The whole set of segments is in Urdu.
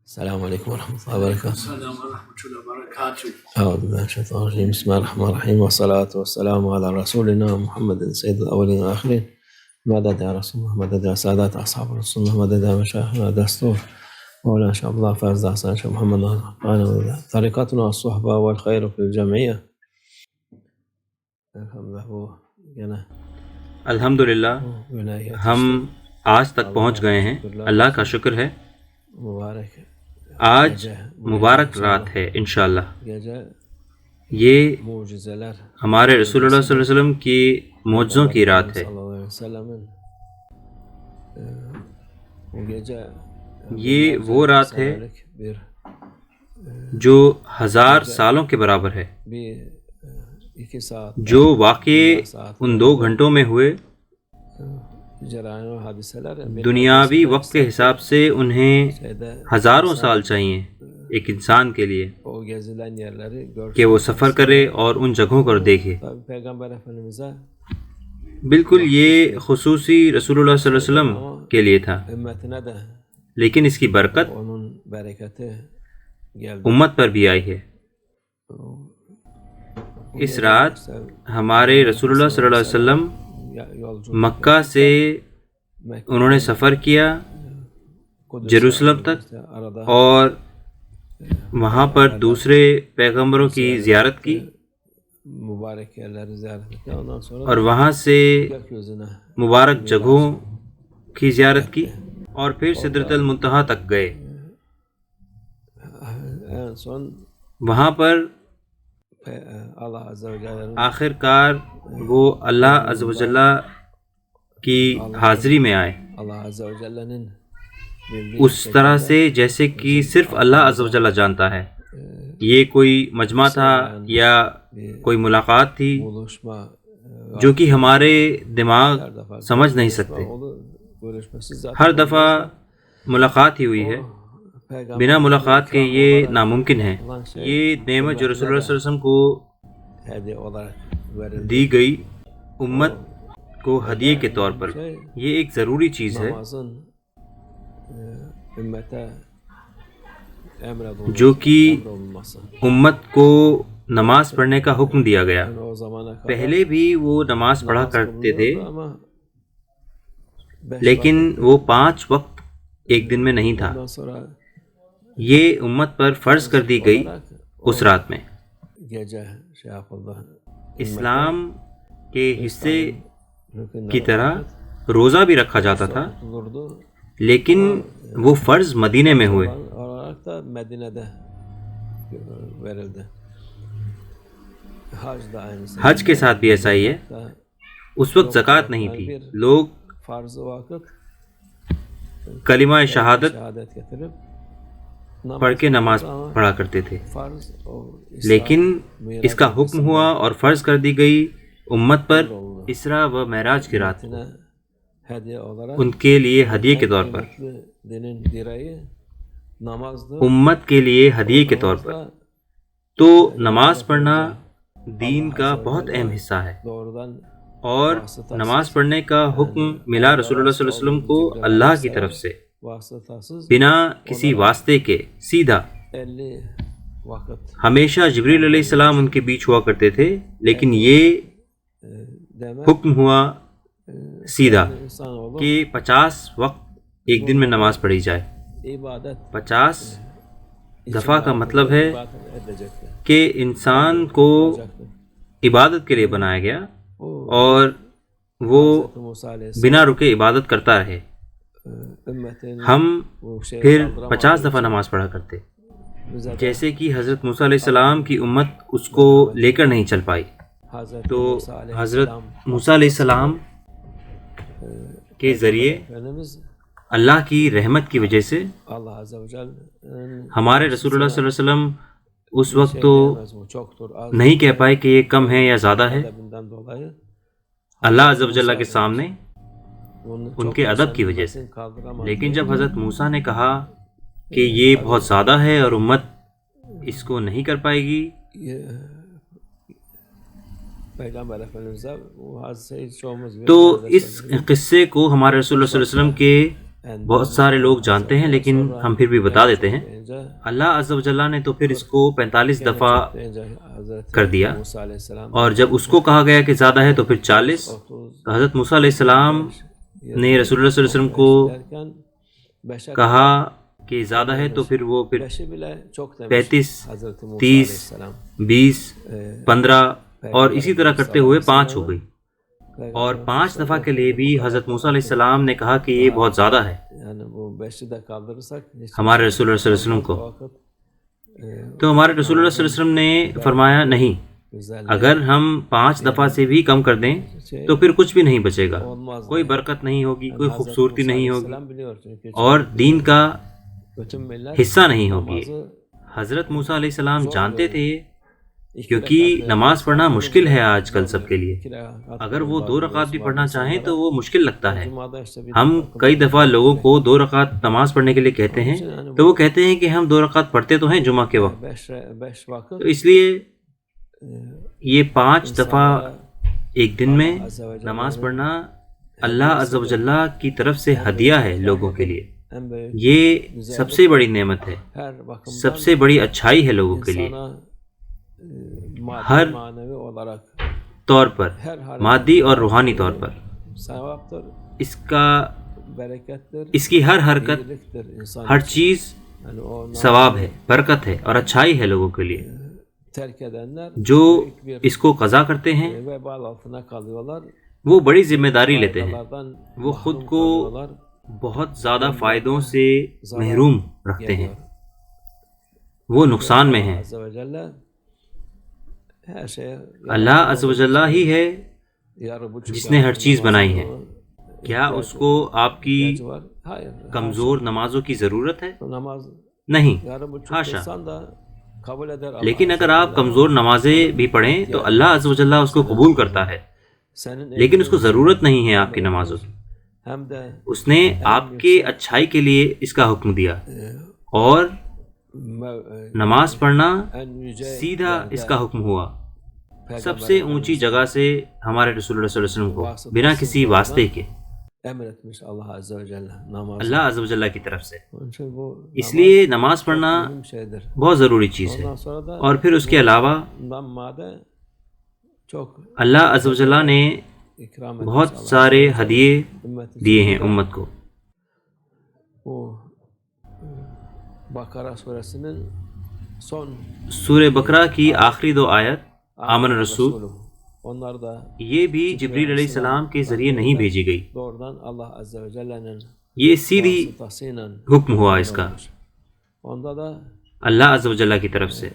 السلام عليكم ورحمة الله وبركاته. السلام ورحمة الله وبركاته. أعوذ بالله من الشيطان الرجيم. بسم الله الرحمن الرحيم، والصلاة والسلام على رسولنا محمد سيد الأولين والآخرين. مدد يا رسول الله، مدد يا سادات أصحاب رسول الله، مدد يا مشايخنا دستور مولانا شيخ عبد الله فاز حسن شيخ محمد طريقتنا الصحبة والخير في الجمعية. الحمدللہ ہم آج تک پہنچ گئے ہیں، اللہ کا شکر ہے۔ آج مبارک رات ہے انشاءاللہ۔ یہ ہمارے رسول اللہ صلی اللہ علیہ وسلم کی معجزوں کی رات ہے۔ یہ وہ رات ہے جو 1000 سالوں کے برابر ہے۔ جو واقعے ان 2 گھنٹوں میں ہوئے، دنیاوی وقت کے حساب سے انہیں ہزاروں سال چاہیے ایک انسان کے لیے کہ وہ سفر کرے اور ان جگہوں کو دیکھے۔ بالکل یہ خصوصی رسول اللہ صلی اللہ علیہ وسلم کے لیے تھا، لیکن اس کی برکت امت پر بھی آئی ہے۔ اس رات ہمارے رسول اللہ صلی اللہ علیہ وسلم مکہ سے انہوں نے سفر کیا جیروسلم تک، اور وہاں پر دوسرے پیغمبروں کی زیارت کی، اور وہاں سے مبارک جگہوں کی زیارت کی، اور پھر سدرۃ المنتہا تک گئے۔ وہاں پر آخر کار وہ اللہ عز و جل کی حاضری میں آئے، اس طرح سے جیسے کہ صرف اللہ عز و جل جانتا ہے۔ یہ کوئی مجمع تھا یا کوئی ملاقات تھی جو کہ ہمارے دماغ سمجھ نہیں سکتے۔ ہر دفعہ ملاقات ہی ہوئی ہے، بنا ملاقات کے یہ ناممکن ہے۔ یہ نعمت جو رسول اللہ صلی اللہ علیہ وسلم کو دی گئی امت کو ہدیے کے طور پر، یہ ایک ضروری چیز ہے جو کہ امت کو نماز پڑھنے کا حکم دیا گیا۔ پہلے بھی وہ نماز پڑھا کرتے تھے، لیکن وہ 5 وقت ایک دن میں نہیں تھا۔ یہ امت پر فرض کر دی گئی اس رات میں۔ اسلام کے حصے کی طرح روزہ بھی رکھا جاتا تھا، لیکن وہ فرض مدینے میں ہوئے۔ حج کے ساتھ بھی ایسا ہی ہے۔ اس وقت زکوٰۃ نہیں تھی، لوگ کلمہ شہادت پڑھ کے نماز پڑھا کرتے تھے، لیکن اس کا حکم ہوا اور فرض کر دی گئی امت پر اسراء و معراج کی رات، ان کے لیے ہدیے کے طور پر، امت کے لیے ہدیے کے طور پر۔ تو نماز پڑھنا دین کا بہت اہم حصہ ہے، اور نماز پڑھنے کا حکم ملا رسول اللہ صلی اللہ علیہ وسلم کو اللہ کی طرف سے، بنا کسی واسطے کے، سیدھا۔ ہمیشہ جبریل علیہ السلام ان کے بیچ ہوا کرتے تھے، لیکن یہ حکم ہوا سیدھا کہ 50 وقت ایک دن میں نماز پڑھی جائے۔ 50 دفعہ کا مطلب ہے کہ انسان کو عبادت کے لیے بنایا گیا، اور وہ بنا رکے عبادت کرتا رہے۔ ہم پھر 50 دفعہ نماز پڑھا کرتے، جیسے کہ حضرت موسیٰ علیہ السلام کی امت اس کو لے کر نہیں چل پائی، تو حضرت موسیٰ علیہ السلام کے ذریعے اللہ کی رحمت کی وجہ سے ہمارے رسول اللہ صلی اللہ علیہ وسلم اس وقت تو نہیں کہہ پائے کہ یہ کم ہے یا زیادہ ہے، اللہ عز و جل کے سامنے ان کے ادب کی وجہ سے۔ لیکن جب حضرت موسیٰ نے کہا کہ یہ بہت زیادہ ہے اور امت اس کو نہیں کر پائے گی، تو اس قصے کو ہمارے رسول اللہ صلی اللہ علیہ وسلم کے بہت سارے لوگ جانتے ہیں لیکن ہم پھر بھی بتا دیتے ہیں۔ اللہ عز و جل نے تو پھر اس کو 45 دفعہ کر دیا، اور جب اس کو کہا گیا کہ زیادہ ہے تو پھر 40۔ تو حضرت موسیٰ علیہ السلام نے رسول اللہ صلی اللہ علیہ وسلم کو کہا کہ زیادہ ہے تو پھر وہ 35، 30، 20، 15 اور اسی طرح کرتے ہوئے 5 ہو گئی، اور 5 دفعہ کے لیے بھی حضرت موسیٰ علیہ السلام نے کہا کہ یہ بہت زیادہ ہے ہمارے رسول اللہ صلی اللہ علیہ وسلم کو۔ تو ہمارے رسول اللہ صلی اللہ علیہ وسلم نے فرمایا نہیں، اگر ہم 5 دفعہ سے بھی کم کر دیں تو پھر کچھ بھی نہیں بچے گا، کوئی برکت نہیں ہوگی، کوئی خوبصورتی نہیں ہوگی اور دین کا حصہ نہیں ہوگی۔ حضرت موسیٰ علیہ السلام جانتے تھے، کیونکہ نماز پڑھنا مشکل ہے آج کل سب کے لیے۔ اگر وہ 2 رکعت بھی پڑھنا چاہیں تو وہ مشکل لگتا ہے۔ ہم کئی دفعہ لوگوں کو 2 رکعت نماز پڑھنے کے لیے کہتے ہیں تو وہ کہتے ہیں کہ ہم 2 رکعت پڑھتے تو ہیں جمعہ کے وقت، تو اس لیے یہ 5 دفعہ ایک دن میں نماز پڑھنا اللہ عز و جل کی طرف سے ہدیہ ہے لوگوں کے لیے۔ یہ سب سے بڑی نعمت ہے، سب سے بڑی اچھائی ہے لوگوں کے لیے، ہر طور پر، مادی اور روحانی طور پر۔ اس کی ہر حرکت، ہر چیز ثواب ہے، برکت ہے اور اچھائی ہے لوگوں کے لیے۔ جو اس کو قضا کرتے ہیں وہ بڑی ذمہ داری لیتے ہیں، وہ خود کو بہت زیادہ فائدوں سے محروم رکھتے ہیں، وہ نقصان میں ہیں۔ اللہ عز و جل ہی ہے جس نے ہر چیز بنائی ہے۔ کیا اس کو آپ کی کمزور نمازوں کی ضرورت ہے؟ نہیں، حاشا۔ لیکن اگر آپ کمزور نمازیں بھی پڑھیں تو اللہ عز و جل اس کو قبول کرتا ہے، لیکن اس کو ضرورت نہیں ہے آپ کی نمازوں کی۔ اس نے آپ کے اچھائی کے لیے اس کا حکم دیا، اور نماز پڑھنا سیدھا اس کا حکم ہوا، سب سے اونچی جگہ سے ہمارے رسول اللہ صلی اللہ علیہ وسلم کو، بنا کسی واسطے کے، اللہ عز و جل کی طرف سے۔ اس لیے نماز پڑھنا بہت ضروری چیز ہے۔ اور پھر اس کے علاوہ اللہ عز و جل نے بہت سارے ہدیے دیے ہیں امت کو۔ سورہ بقرہ کی آخری 2 آیت آمن الرسول، یہ بھی جبریل علیہ السلام کے ذریعے نہیں بھیجی گئی، یہ سیدھی حکم ہوا اس کا اللہ عز و جل کی طرف سے۔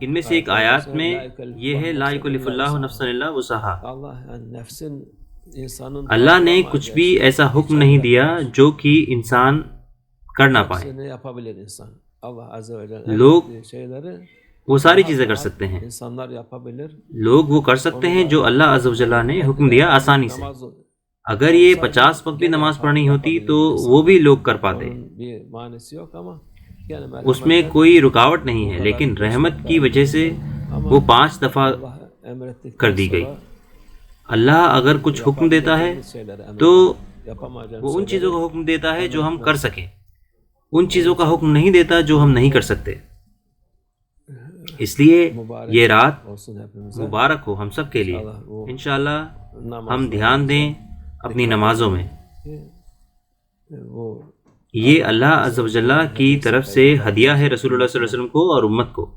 ان میں سے ایک آیات میں یہ ہے لا یکلف اللہ نفسا الا وسعها، اللہ نے کچھ بھی ایسا حکم نہیں دیا جو کہ انسان کر نہ پائے۔ لوگ وہ ساری چیزیں کر سکتے ہیں، لوگ وہ کر سکتے ہیں جو اللہ عز و جل نے حکم دیا آسانی سے۔ اگر یہ 50 وقت بھی نماز پڑھنی ہوتی تو وہ بھی لوگ کر پاتے، اس میں کوئی رکاوٹ نہیں ہے، لیکن رحمت کی وجہ سے وہ 5 دفعہ کر دی گئی۔ اللہ اگر کچھ حکم دیتا ہے تو وہ ان چیزوں کا حکم دیتا ہے جو ہم کر سکیں، ان چیزوں کا حکم نہیں دیتا جو ہم نہیں کر سکتے۔ اس لیے یہ رات مبارک ہو ہم سب کے لیے۔ انشاءاللہ ہم دھیان دیں اپنی نمازوں میں، یہ اللہ عز و جل کی طرف سے ہدیہ ہے رسول اللہ صلی اللہ علیہ وسلم کو اور امت کو،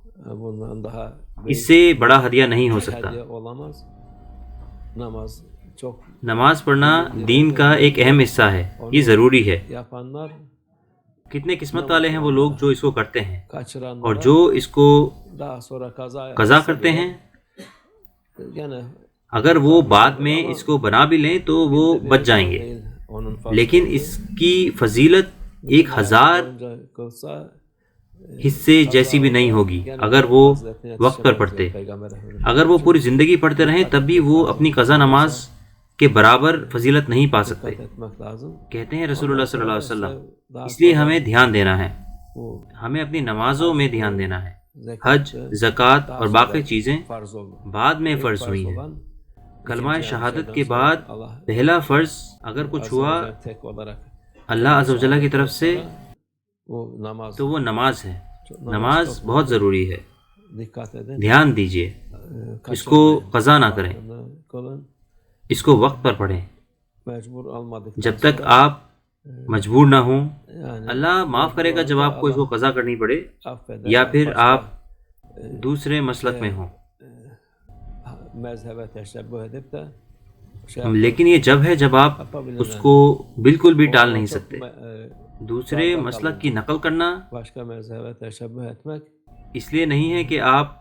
اس سے بڑا ہدیہ نہیں ہو سکتا۔ نماز پڑھنا دین کا ایک اہم حصہ ہے، یہ ضروری ہے۔ کتنے قسمت والے ہیں وہ لوگ جو اس کو کرتے ہیں اور جو اس کو قضا کرتے ہیں۔ اگر وہ بعد میں اس کو بنا بھی لیں تو وہ بچ جائیں گے، لیکن اس کی فضیلت 1000 حصے جیسی بھی نہیں ہوگی اگر وہ وقت پر پڑھتے۔ اگر وہ پوری زندگی پڑھتے رہیں تب بھی وہ اپنی قضا نماز کے برابر فضیلت نہیں پا سکتے، کہتے ہیں رسول اللہ صلی اللہ علیہ وسلم۔ اس لیے ہمیں دھیان دینا ہے، ہمیں اپنی نمازوں میں دھیان دینا ہے۔ حج، زکوٰۃ اور باقی چیزیں بعد میں فرض ہوئی ہیں، کلمہ شہادت کے بعد پہلا فرض اگر کچھ ہوا اللہ عز و جل کی طرف سے تو وہ نماز ہے. نماز بہت ضروری ہے، دھیان دیجیے، اس کو قضا نہ کریں، اس کو وقت پر پڑھیں جب تک آپ مجبور نہ ہوں. اللہ معاف کرے گا جب آپ کو اس کو قضا کرنی پڑے یا پھر آپ دوسرے مسلک میں ہوں. لیکن یہ جب ہے جب آپ اس کو بالکل بھی ٹال نہیں سکتے. دوسرے مسلک کی نقل کرنا اس لیے نہیں ہے کہ آپ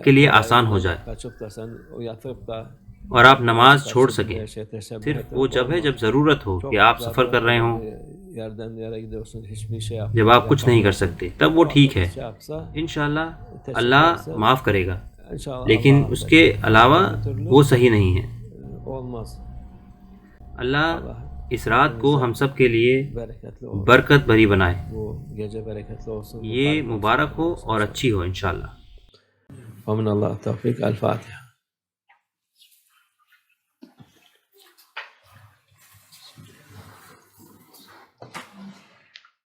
کے لیے آسان ہو جائے اور آپ نماز چھوڑ سکیں. صرف وہ جب ہے جب ضرورت ہو کہ آپ سفر کر رہے ہوں، جب آپ کچھ نہیں کر سکتے، تب وہ ٹھیک ہے، انشاءاللہ اللہ معاف کرے گا. لیکن اس کے علاوہ وہ صحیح نہیں ہے. اللہ اس رات کو ہم سب کے لیے برکت بھری بنائے، یہ مبارک ہو اور اچھی ہو انشاءاللہ. ومن اللہ التوفیق. الفاتحہ.